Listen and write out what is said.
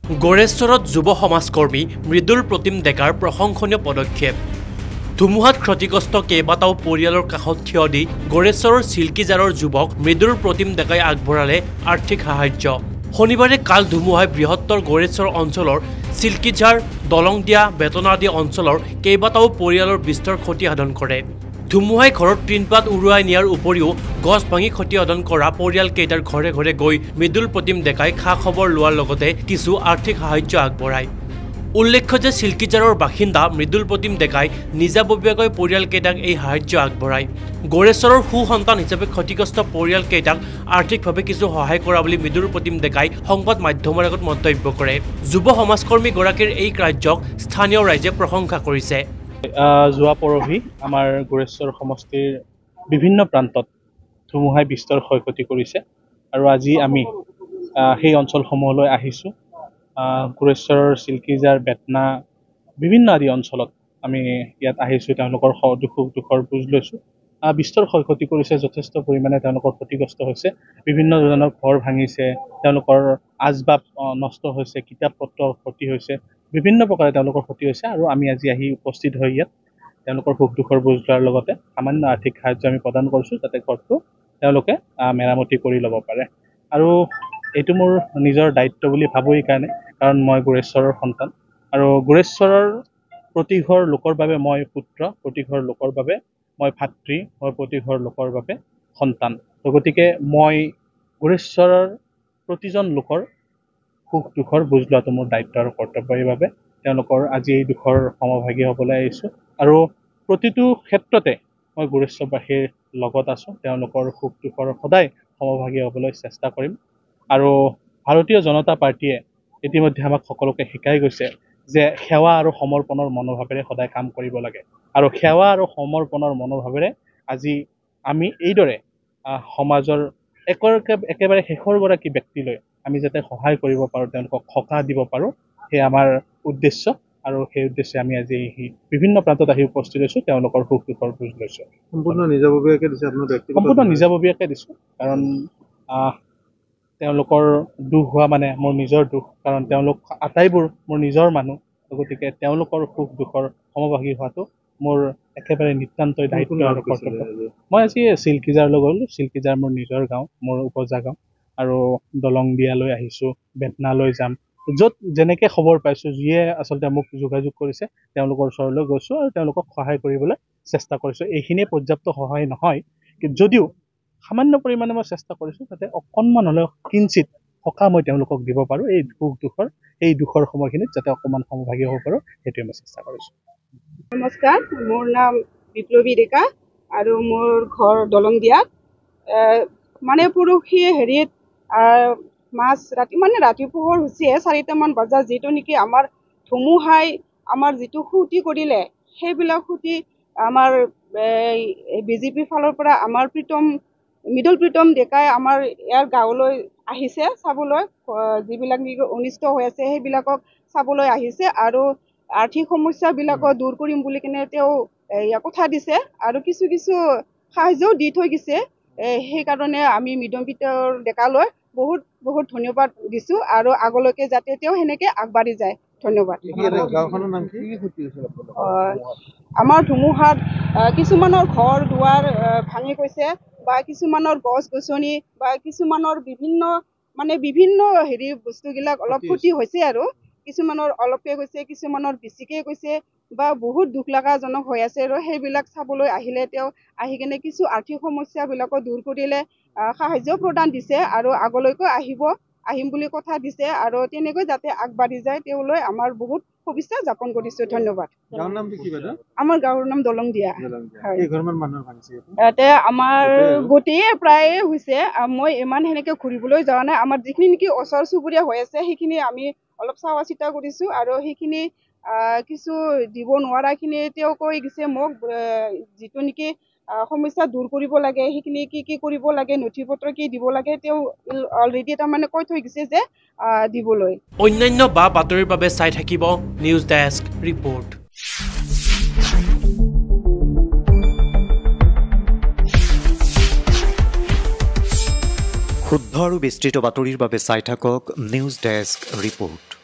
গড়েশ্বৰত যুৱ সমাজকৰ্মী মৃদুল প্ৰতিম ডেকাৰ প্ৰশংসনীয় পদক্ষেপ। ধুমুহাত ক্ষতিগ্ৰস্ত কেইবাটাও পৰিয়ালৰ কাষত থিয় দি গড়েশ্বৰৰ চিল্কিজাৰৰ যুৱক মৃদুল প্ৰতিম ডেকাই আগবঢ়ালে আৰ্থিক সাহায্য। শনিবাৰে কাল ধুমুহাই বৃহত্তৰ গড়েশ্বৰ অঞ্চলৰ চিল্কিজাৰ, দলংদিয়া, বেতনা আদি অঞ্চলৰ কেইবাটাও পৰিয়ালৰ বিস্তৰ ক্ষতি সাধন কৰে। ধুমুহাই ঘৰৰ টিনপাত উৰুৱাই নিয়াৰ উপৰিও গছ ভাঙি ক্ষতিসাধন কৰা পৰিয়ালকেইটাৰ ঘৰে ঘৰে গৈ মৃদুল প্ৰতিম ডেকাই খা খবৰ লোৱাৰ লগতে কিছু আৰ্থিক সাহায্য আগবঢ়ায়। উল্লেখ্য যে চিল্কিজাৰৰ বাসিন্দা মৃদুল প্ৰতিম ডেকাই নিজাববীয়াকৈ পৰিয়ালকেইটাক এই সাহায্য আগবঢ়ায়। গড়েশ্বৰৰ সুসন্তান হিচাপে ক্ষতিগ্ৰস্ত পৰিয়ালকেইটাক আৰ্থিকভাৱে কিছু সহায় কৰা বুলি মৃদুল প্ৰতিম ডেকাই সংবাদ মাধ্যমৰ আগত মন্তব্য কৰে। যুৱ সমাজকৰ্মীগৰাকীৰ এই কাৰ্যক স্থানীয় ৰাইজে প্ৰশংসা কৰিছে। যোৱা পৰহি আমাৰ গড়েশ্বৰ সমষ্টিৰ বিভিন্ন প্ৰান্তত ধুমুহাই বিস্তৰ ক্ষয়ক্ষতি কৰিছে আৰু আজি আমি সেই অঞ্চলসমূহলৈ আহিছোঁ। গড়েশ্বৰৰ চিল্কিজাৰ, বেতনা বিভিন্ন আদি অঞ্চলত আমি ইয়াত আহিছোঁ। তেওঁলোকৰ দুখৰ বুজ লৈছোঁ। বিস্তৰ ক্ষয়ক্ষতি কৰিছে, যথেষ্ট পৰিমাণে তেওঁলোকৰ ক্ষতিগ্ৰস্ত হৈছে। বিভিন্ন ধৰণৰ ঘৰ ভাঙিছে, তেওঁলোকৰ আচবাব নষ্ট হৈছে, কিতাপ পত্ৰ ক্ষতি হৈছে, বিভিন্ন প্ৰকাৰে তেওঁলোকৰ ক্ষতি হৈছে আৰু আমি আজি আহি উপস্থিত হৈ ইয়াত তেওঁলোকৰ সুখ দুখৰ বুজ লোৱাৰ লগতে সামান্য আৰ্থিক সাহায্য আমি প্ৰদান কৰিছোঁ, যাতে ঘৰটো তেওঁলোকে মেৰামতি কৰি ল'ব পাৰে। আৰু এইটো মোৰ নিজৰ দায়িত্ব বুলি ভাবোঁ এইকাৰণে, কাৰণ মই গড়েশ্বৰৰ সন্তান আৰু গড়েশ্বৰৰ প্ৰতিঘৰ লোকৰ বাবে মই পুত্ৰ, প্ৰতিঘৰ লোকৰ বাবে মই ভাতৃ, মই প্ৰতিঘৰ লোকৰ বাবে সন্তান। গতিকে মই গড়েশ্বৰৰ প্ৰতিজন লোকৰ সুখ দুখৰ বুজ লোৱাটো মোৰ দায়িত্ব আৰু কৰ্তব্য। বাবে তেওঁলোকৰ আজি এই দুখৰ সমভাগী হ'বলৈ আহিছোঁ আৰু প্ৰতিটো ক্ষেত্ৰতে মই গড়েশ্বৰবাসীৰ লগত আছোঁ। তেওঁলোকৰ সুখ দুখৰ সদায় সমভাগী হ'বলৈ চেষ্টা কৰিম। আৰু ভাৰতীয় জনতা পাৰ্টীয়ে ইতিমধ্যে আমাক সকলোকে শিকাই গৈছে যে সেৱা আৰু সমৰ্পণৰ মনোভাৱেৰে সদায় কাম কৰিব লাগে। আৰু সেৱা আৰু সমৰ্পণৰ মনোভাৱেৰে আজি আমি এইদৰে সমাজৰ একেবাৰে শেষৰগৰাকী ব্যক্তিলৈ আমি যাতে সহায় কৰিব পাৰোঁ, তেওঁলোকক সকাহ দিব পাৰোঁ, সেই আমাৰ উদ্দেশ্য। আৰু সেই উদ্দেশ্যে আমি আজি বিভিন্ন প্ৰান্তত আহি উপস্থিত হৈছোঁ, তেওঁলোকৰ সুখ দুখৰ বুজ লৈছোঁ। সম্পূৰ্ণ নিজাববীয়াকৈ দিছে আপোনাৰ ব্যক্তিগত? সম্পূৰ্ণ নিজাববীয়াকৈ দিছোঁ, কাৰণ তেওঁলোকৰ দুখ হোৱা মানে মোৰ নিজৰ দুখ, কাৰণ তেওঁলোক আটাইবোৰ মোৰ নিজৰ মানুহ। গতিকে তেওঁলোকৰ সুখ দুখৰ সমভাগী হোৱাটো মোৰ একেবাৰে নিতান্তই দায়িত্ব আৰু কৰ্তব্য। মই আজি চিল্কিজাৰলৈ গ'লোঁ। চিল্কিজাৰ মোৰ নিজৰ গাঁও, মোৰ উপজা গাঁও। আৰু দলংদিয়ালৈ আহিছোঁ, বেতনালৈ যাম। য'ত যেনেকৈ খবৰ পাইছোঁ, যিয়ে আচলতে মোক যোগাযোগ কৰিছে, তেওঁলোকৰ ওচৰলৈ গৈছোঁ আৰু তেওঁলোকক সহায় কৰিবলৈ চেষ্টা কৰিছোঁ। এইখিনিয়ে পৰ্যাপ্ত সহায় নহয়, কিন্তু যদিও সামান্য পৰিমাণে মই চেষ্টা কৰিছোঁ যাতে অকণমান হ'লেও কিঞ্চিত সকাহ মই তেওঁলোকক দিব পাৰোঁ। এই দুখৰ সময়খিনিত যাতে অকণমান সমভাগী হ'ব পাৰোঁ, সেইটোৱে মই চেষ্টা কৰিছোঁ। নমস্কাৰ, মোৰ নাম বিপ্লৱী ডেকা আৰু মোৰ ঘৰ দলংদিয়াত। মানে পৰহি হেৰিত ৰাতি পোহৰ হৈছে 4টামান বজাত, যিটো নেকি আমাৰ ধুমুহাই আমাৰ যিটো ক্ষতি কৰিলে, সেইবিলাক ক্ষতি আমাৰ বিজেপিৰ ফালৰ পৰা আমাৰ মৃদুল প্ৰতিম ডেকাই আমাৰ ইয়াৰ গাঁৱলৈ আহিছে চাবলৈ। যিবিলাক নেকি অনিষ্ট হৈ আছে সেইবিলাকক চাবলৈ আহিছে আৰু আৰ্থিক সমস্যাবিলাকো দূৰ কৰিম বুলি কিনে তেওঁ কথা দিছে আৰু কিছু সাহায্যও দি থৈ গৈছে। সেইকাৰণে আমি মৃদুল প্ৰতিম ডেকালৈ বহুত বহুত ধন্যবাদ দিছোঁ আৰু আগলৈকে যাতে তেওঁ সেনেকৈ আগবাঢ়ি যায়। ধন্যবাদ। গাঁওখনৰ নাম কি? আমাৰ ধুমুহাত কিছুমানৰ ঘৰ দুৱাৰ ভাঙি গৈছে, বা কিছুমানৰ গছ গছনি বা কিছুমানৰ বিভিন্ন হেৰি বস্তুবিলাক অলপ ক্ষতি হৈছে আৰু কিছুমানৰ অলপে গৈছে, কিছুমানৰ বেছিকৈ গৈছে বা বহুত দুখ লগাজনক হৈ আছে। আৰু সেইবিলাক চাবলৈ আহিলে তেওঁ আহি কিনে কিছু আৰ্থিক সমস্যাবিলাকো দূৰ কৰিলে, সাহায্য প্ৰদান দিছে আৰু আগলৈকো আহিম বুলি কথা দিছে আৰু তেনেকৈ যাতে আগবাঢ়ি যায় তেওঁলৈ আমাৰ বহুত শুভেচ্ছা জ্ঞাপন কৰিছোঁ। ধন্যবাদ। আমাৰ গাঁৱৰ নাম দলংদিয়া। ইয়াতে আমাৰ গোটেই প্ৰায় হৈছে। মই ইমান সেনেকৈ ঘূৰিবলৈ যোৱা নাই। আমাৰ যিখিনি নেকি ওচৰ চুবুৰীয়া হৈ আছে সেইখিনি আমি অলপ চোৱা চিতা কৰিছোঁ আৰু সেইখিনি কিছু দিব নোৱাৰাখিনি তেওঁ কৈ দিছে মোক, যিটো নেকি সমস্যা দূৰ কৰিব লাগে, সেইখিনি কি কৰিব লাগে, নথি পত্ৰ কি দিব লাগে, তেওঁ অলৰেডি তাৰমানে কৈ থৈ দিছে যে দিবলৈ। অন্যান্য বাতৰিৰ বাবে চাই থাকিব নিউজ ডেস্ক ৰিপৰ্ট। শুদ্ধ আৰু বিস্তৃত বাতৰিৰ বাবে চাই থাকক নিউজ ডেস্ক ৰিপৰ্ট।